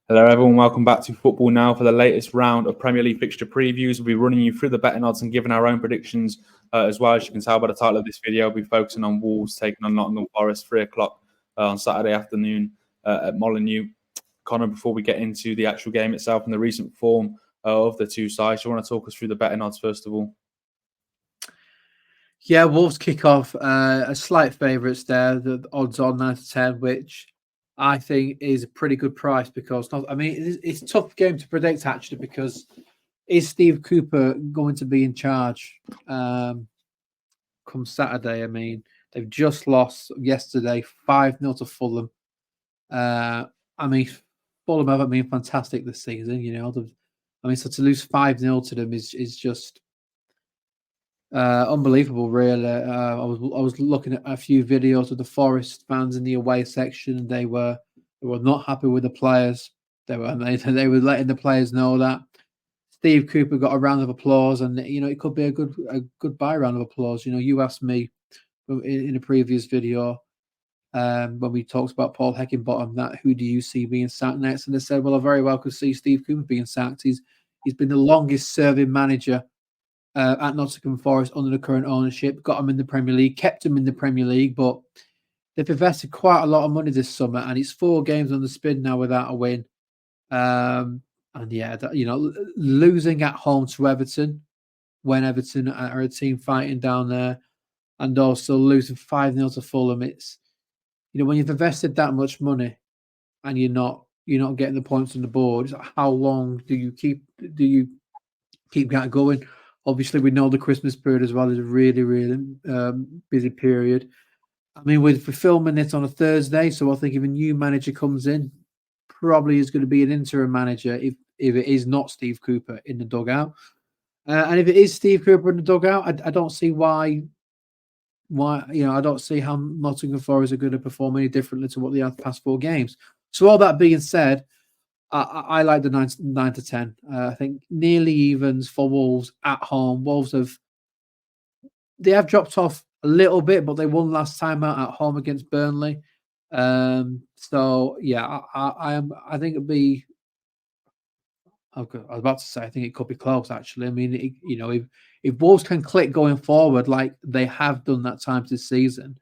Hello, everyone. Welcome back to Football Now for the latest round of Premier League fixture previews. We'll be running you through the betting odds and giving our own predictions as well. As you can tell by the title of this video, we'll be focusing on Wolves taking on Nottingham Forest, 3 o'clock on Saturday afternoon at Molineux. Connor, before we get into the actual game itself and the recent form of the two sides, do you want to talk us through the betting odds first of all? Yeah, Wolves kick off a slight favourites there. The odds on 9 to 10, which I think is a pretty good price because it's a tough game to predict actually because is Steve Cooper going to be in charge come Saturday? I mean, they've just lost yesterday 5-0 to Fulham. Fulham haven't been fantastic this season. So to lose 5-0 to them is just unbelievable, really. I was looking at a few videos of the Forest fans in the away section. They were not happy with the players. They were letting the players know that Steve Cooper got a round of applause, and it could be a goodbye round of applause. You asked me in a previous video when we talked about Paul Heckingbottom that who do you see being sacked next, and they said, well, I very well could see Steve Cooper being sacked. He's been the longest serving manager at Nottingham Forest under the current ownership, got them in the Premier League, kept them in the Premier League, but they've invested quite a lot of money this summer, and it's 4 games on the spin now without a win. Losing at home to Everton when Everton are a team fighting down there, and also losing 5-0 to Fulham. It's when you've invested that much money and you're not getting the points on the board, it's like, how long do you keep that going? Obviously, we know the Christmas period as well is a really, really busy period. I mean, we're filming it on a Thursday, so I think if a new manager comes in, probably is going to be an interim manager if it is not Steve Cooper in the dugout. And if it is Steve Cooper in the dugout, I don't see why I don't see how Nottingham Forest are going to perform any differently to what they have the past 4 games. So all that being said, I like the 9 to 10. I think nearly evens for Wolves at home. Wolves have dropped off a little bit, but they won last time out at home against Burnley. So yeah, I think it'll be. I was about to say I think it could be close. Actually, I mean, if Wolves can click going forward like they have done that times this season,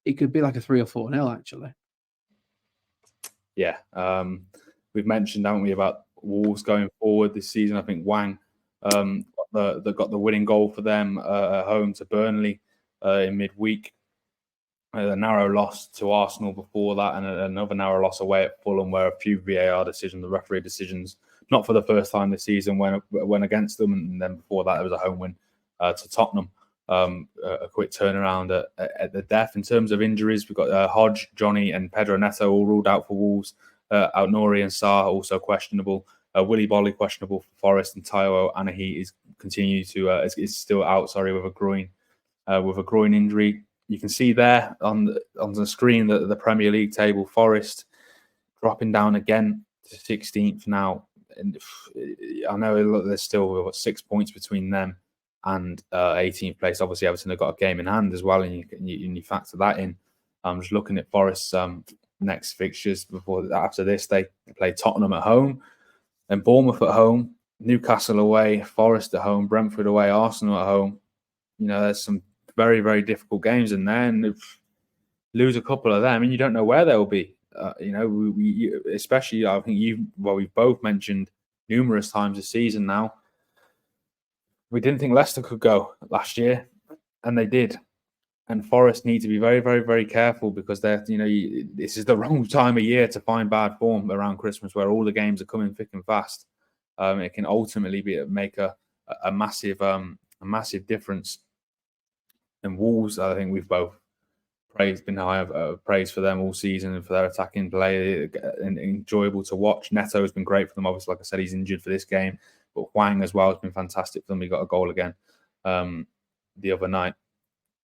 it could be like a 3 or 4-0 actually. Yeah, we've mentioned, haven't we, about Wolves going forward this season. I think Wang got the winning goal for them at home to Burnley in midweek. A narrow loss to Arsenal before that, and another narrow loss away at Fulham, where a few VAR decisions, the referee decisions, not for the first time this season, went against them, and then before that, it was a home win to Tottenham. A quick turnaround at the death. In terms of injuries, we've got Hodge, Johnny, and Pedro Neto all ruled out for Wolves. Nouri and Sarr also questionable. Willy Bolly questionable for Forest, and Taiwo Anahi is is still out. With a groin injury. You can see there on the screen that the Premier League table, Forest dropping down again to 16th now. And I know there's still 6 points between them and 18th place. Obviously, Everton have got a game in hand as well, and you factor that in. I'm just looking at Forest's next fixtures after this. They play Tottenham at home, then Bournemouth at home, Newcastle away, Forest at home, Brentford away, Arsenal at home. There's some very, very difficult games in there, and if lose a couple of them, and you don't know where they'll be. Especially, I think we've both mentioned numerous times this season now. We didn't think Leicester could go last year, and they did. And Forest need to be very, very, very careful because this is the wrong time of year to find bad form around Christmas, where all the games are coming thick and fast. It can ultimately make a massive difference. And Wolves, I think we've both been high praise for them all season and for their attacking play, and enjoyable to watch. Neto has been great for them. Obviously, like I said, he's injured for this game, but Wang as well has been fantastic for them. He got a goal again the other night.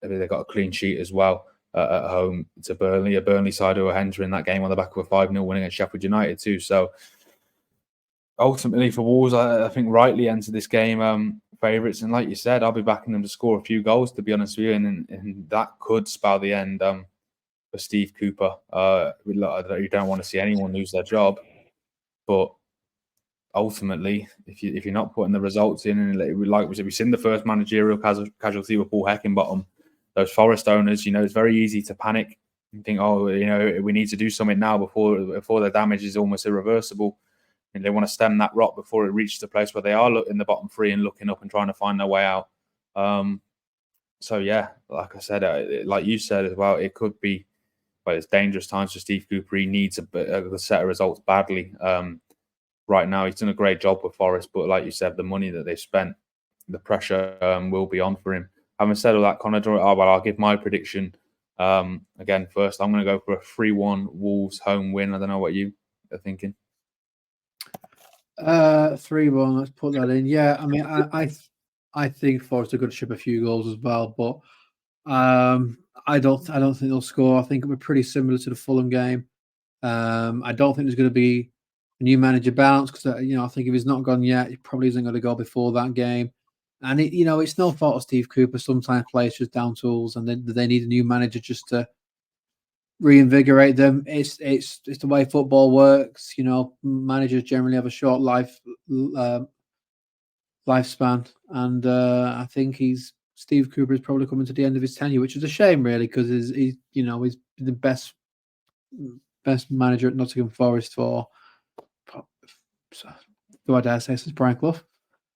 They got a clean sheet as well at home to Burnley. A Burnley side who were entering that game on the back of a 5-0 win against Sheffield United too. So ultimately for Wolves, I think rightly entered this game favourites, and like you said, I'll be backing them to score a few goals, to be honest with you, and that could spell the end for Steve Cooper. You don't want to see anyone lose their job. But ultimately, if you're not putting the results in, and like we've seen the first managerial casualty with Paul Heckingbottom, those Forest owners, it's very easy to panic and think, oh, we need to do something now before the damage is almost irreversible, and they want to stem that rot before it reaches the place where they are in the bottom three and looking up and trying to find their way out. So yeah, like I said, like you said as well, it could be, but it's dangerous times for Steve Cooper. He needs a set of results badly. Right now, he's done a great job with Forest, but like you said, the money that they've spent, the pressure will be on for him. Having said all that, Connor, I'll give my prediction. Again, first, I'm going to go for a 3-1 Wolves home win. I don't know what you are thinking. 3-1. Let's put that in. Yeah, I mean, I think Forest are going to ship a few goals as well, but I don't think they'll score. I think it'll be pretty similar to the Fulham game. I don't think there's going to be a new manager bounce because I think if he's not gone yet, he probably isn't going to go before that game. And it's no fault of Steve Cooper. Sometimes players just down tools, and they need a new manager just to reinvigorate them. It's the way football works. Managers generally have a short lifespan, and I think Steve Cooper is probably coming to the end of his tenure, which is a shame, really, because he's the best manager at Nottingham Forest for, do I dare say, since Brian Clough.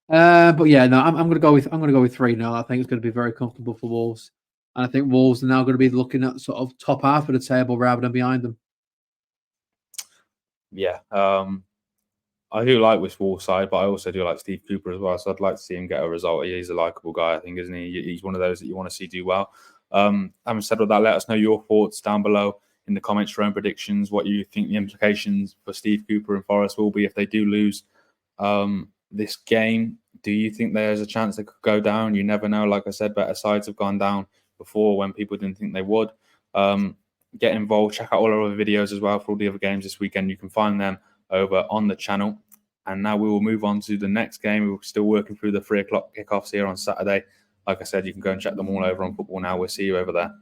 But yeah, no, I'm going to go with 3-0. I think it's going to be very comfortable for Wolves, and I think Wolves are now going to be looking at sort of top half of the table rather than behind them. Yeah, I do like this Wolves side, but I also do like Steve Cooper as well. So I'd like to see him get a result. He's a likable guy, I think, isn't he? He's one of those that you want to see do well. Having said all that, let us know your thoughts down below in the comments, your own predictions, what you think the implications for Steve Cooper and Forest will be if they do lose this game. Do you think there's a chance they could go down? You never know. Like I said, better sides have gone down before when people didn't think they would. Get involved. Check out all our other videos as well for all the other games this weekend. You can find them over on the channel. And now we will move on to the next game. We're still working through the 3 o'clock kickoffs here on Saturday. Like I said, you can go and check them all over on Football Now. We'll see you over there.